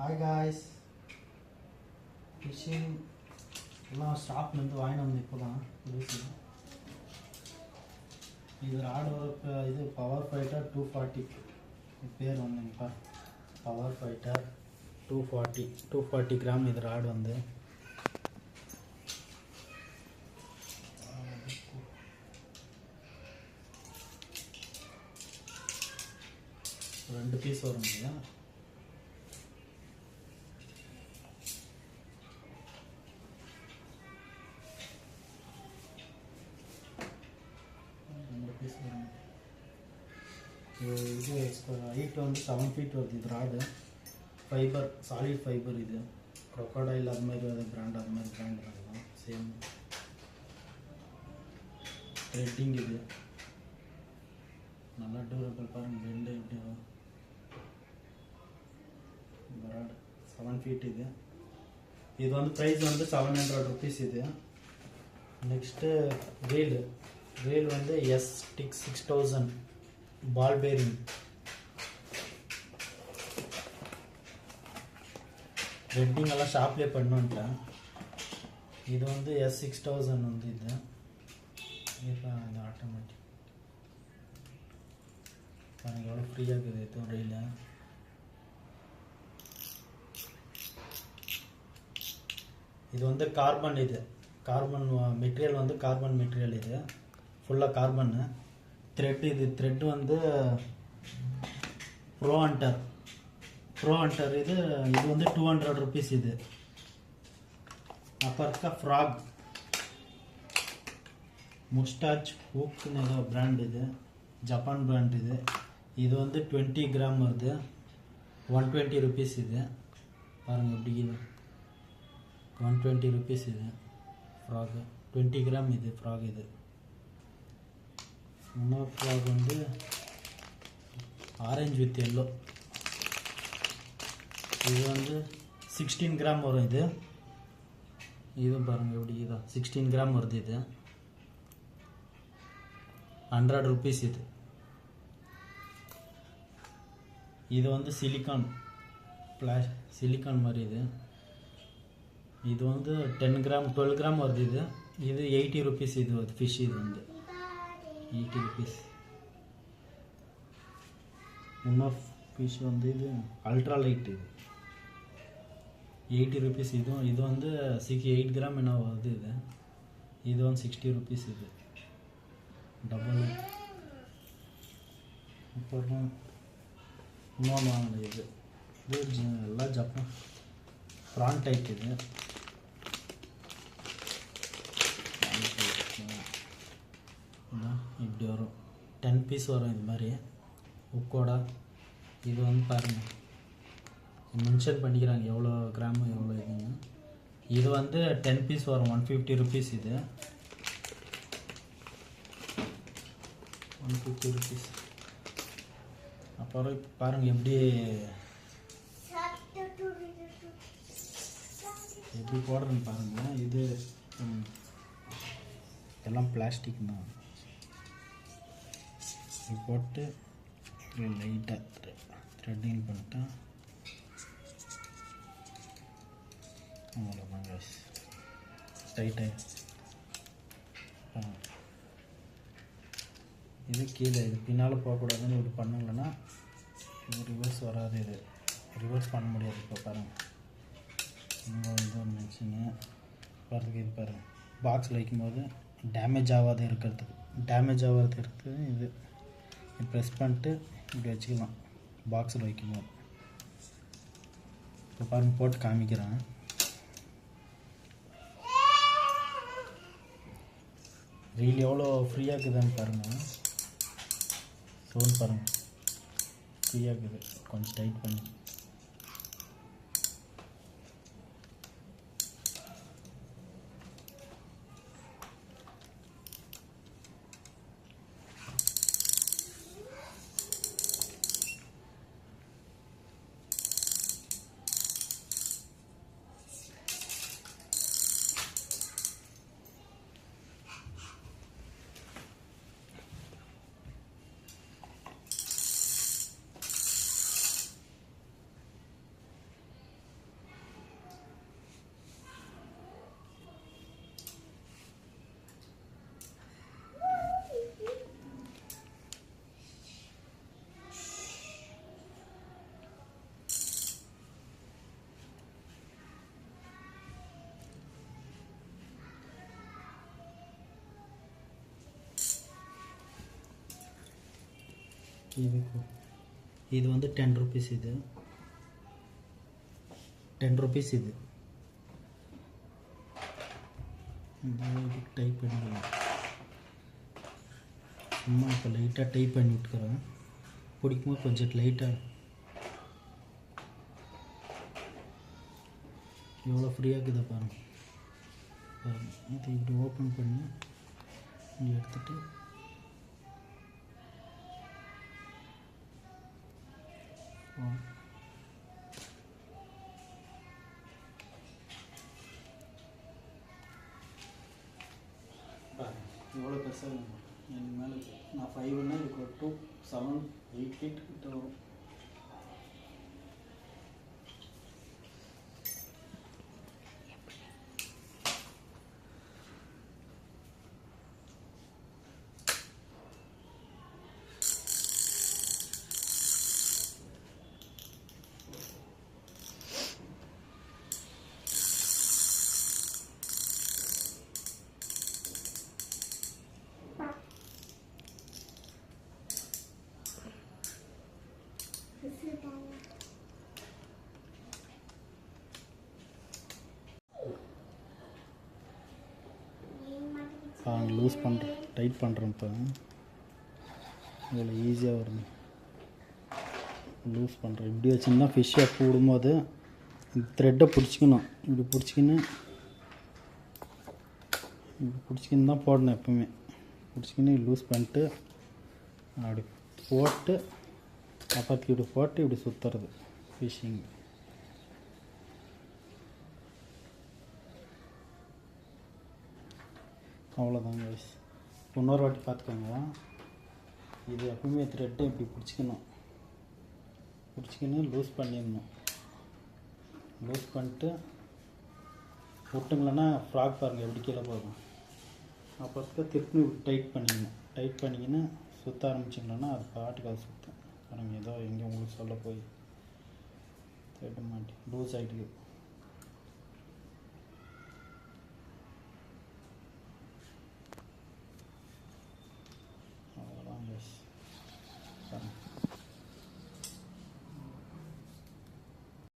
Hi guys, fishing எல்லாம் ஸ்டாப்லேருந்து வாங்கிட்டு வந்து இப்போ தான் புதுசு. இது ராடு இது பவர் ஃபைட்டர் 240 பேர் வந்துங்கப்பா. பவர் ஃபைட்டர் 240 கிராம் இது ராடு வந்து. ரெண்டு பீஸ் வரும் இல்லையா? இது ஹைட் வந்து 7 feet வருது. இது ராடு ஃபைபர், சாலிட் ஃபைபர். இது க்ரொக்கடைல் அது மாதிரி அது பிராண்ட், அது மாதிரி பிராண்ட் தான் சேம். த்ரெட்டிங் இது நல்லா டூரபிள் பாருங்கள். ரெண்டு எப்படி இந்த ராடு 7 feet. இது வந்து ப்ரைஸ் வந்து 700 rupees. இது நெக்ஸ்ட்டு ரீல் வந்து S-Stick 6000 பால் பேரிங். ரெட்டிங் எல்லாம் ஷாப்லேயே பண்ணுவேன்ட்டேன். இது வந்து S6000 வந்து இது இந்த ஆட்டோமேட்டிக் பாருங்கள் எவ்வளோ ஃப்ரீயாக இருக்குது. இது ரீல் இது வந்து கார்பன். இது கார்பன் மெட்டீரியல் வந்து கார்பன் மெட்டீரியல். இது ஃபுல்லாக கார்பன்னு. த்ரெட் வந்து ப்ரோ ஹண்டர். இது வந்து 200 rupees. இது அப்புறம் இருக்க ஃப்ராக் முஸ்டாச் ஹூக்னு ஏதோ பிராண்ட். இது ஜப்பான் பிராண்ட். இது வந்து 20 கிராம் வருது, 120 rupees. இது பாருங்கள் எப்படி இது 120 rupees. இது ஃப்ராக் 20 கிராம். இது ஃப்ராக். இது இன்னொரு ஃப்ராக் வந்து ஆரஞ்சு வித் எல்லோ. இது வந்து 16 கிராம் வரும். இது பாருங்கள் எப்படி இதான் 16 கிராம் வருது. இது 100 rupees. இது வந்து சிலிக்கான் மாதிரி. இது வந்து 10 கிராம் 12 கிராம் வருது. இது 80 rupees. இது வருது ஃபிஷ். இது வந்து 80 rupees. இன்னொரு ஃபிஷ் வந்து இது அல்ட்ரா லைட். இது 80 rupees. இது வந்து 8 கிராம் என்ன வருது. இது வந்து 60 rupees. இது டபுள். அப்புறம் இன்னொன்று வாங்கல. இது எல்லாம் ஜப்பான் ப்ரான் டைப். இது இப்படி வரும் 10 piece வரும் இது மாதிரி உக்கோடா. இது வந்து பாருங்கள் மென்ஷன் பண்ணிக்கிறாங்க எவ்வளோ கிராமு எவ்வளோ இதுன்னு. இது வந்து 10 piece வரும் 150 rupees. இது 150 rupees. அப்புறம் பாருங்கள் எப்படி போடுறேன்னு பாருங்கள். இது எல்லாம் பிளாஸ்டிக் தான். இது போட்டு லைட்டாக த்ரெட்டிங் பண்ணிட்டேன். அவ்வளோதான் கைஸ். டைட்டாக இது கீழே இது பின்னால் போகக்கூடாதுன்னு இப்படி பண்ணலைன்னா இது ரிவர்ஸ் வராது. இது ரிவர்ஸ் பண்ண முடியாது. இப்போ பாருங்கள் இது ஒரு மென்ஷனு பாருங்க. இது பாருங்கள் பாக்ஸில் வைக்கும்போது டேமேஜ் ஆகாது இருக்கிறதுக்கு. இது ப்ரெஸ் பண்ணிட்டு இப்படி வச்சுக்கலாம் பாக்ஸில் வைக்கும்போது. இப்போ பாருங்கள் போட்டு காமிக்கிறேன். ரீல் எவ்வளோ ஃப்ரீயாக இருக்குதுன்னு பாருங்கள். சவுண்ட் பாருங்கள் ஃப்ரீயாக இருக்குது. கொஞ்சம் டைட் பண்ணி இது வந்து 10 rupees, இது 10 rupees. இது டைப் பண்ணிக்கலாம். சும்மா இப்போ லைட்டாக டைப் பண்ணி விட்டுக்கிறேன். பிடிக்கும்போது கொஞ்சம் லைட்டாக எவ்வளோ ஃப்ரீயாக இருக்குதா பாருங்கள். இது இப்படி ஓப்பன் பண்ணி இப்படி எடுத்துகிட்டு எவ்வளோ பெருசாக எனக்கு மேலே நான் 5ன்னா இதுக்கு 2 7 8 feet கிட்ட வரும். லூஸ் பண்ணுறேன், டைட் பண்ணுறேன். இப்போ இவ்வளோ ஈஸியாக வரும். லூஸ் பண்ணுறேன். இப்படி வச்சுருந்தா ஃபிஷ் அப்போ விடும்போது த்ரெட்டை பிடிச்சிக்கணும். இப்படி பிடிச்சிக்கின்னு தான் போடணும். எப்போவுமே பிடிச்சிக்கின்னு லூஸ் பண்ணிட்டு அப்படி போட்டு அப்புறத்துக்கு இப்படி போட்டு இப்படி சுற்றுறது ஃபிஷ்ஷிங். அவ்வளோதாங்க கைஸ். இன்னொரு வாட்டி பார்த்துக்கோங்க. இது எப்பவுமே த்ரெட்டை இப்படி பிடிச்சிக்கின்னு லூஸ் பண்ணிடணும். லூஸ் பண்ணிட்டு விட்டுங்களேன்னா ஃப்ராக் பாருங்கள் எப்படி கீழே போகும். அப்புறத்துக்கு திருப்பி டைட் பண்ணிக்கின்னு சுற்ற ஆரம்பிச்சிங்களேன்னா அது பாட்டுக்கு அது சுற்றும். பாருங்கள் ஏதோ எங்கே உங்களுக்கு சொல்ல போய் த்ரெட்டு மாட்டி லூஸ் ஆகிட்டு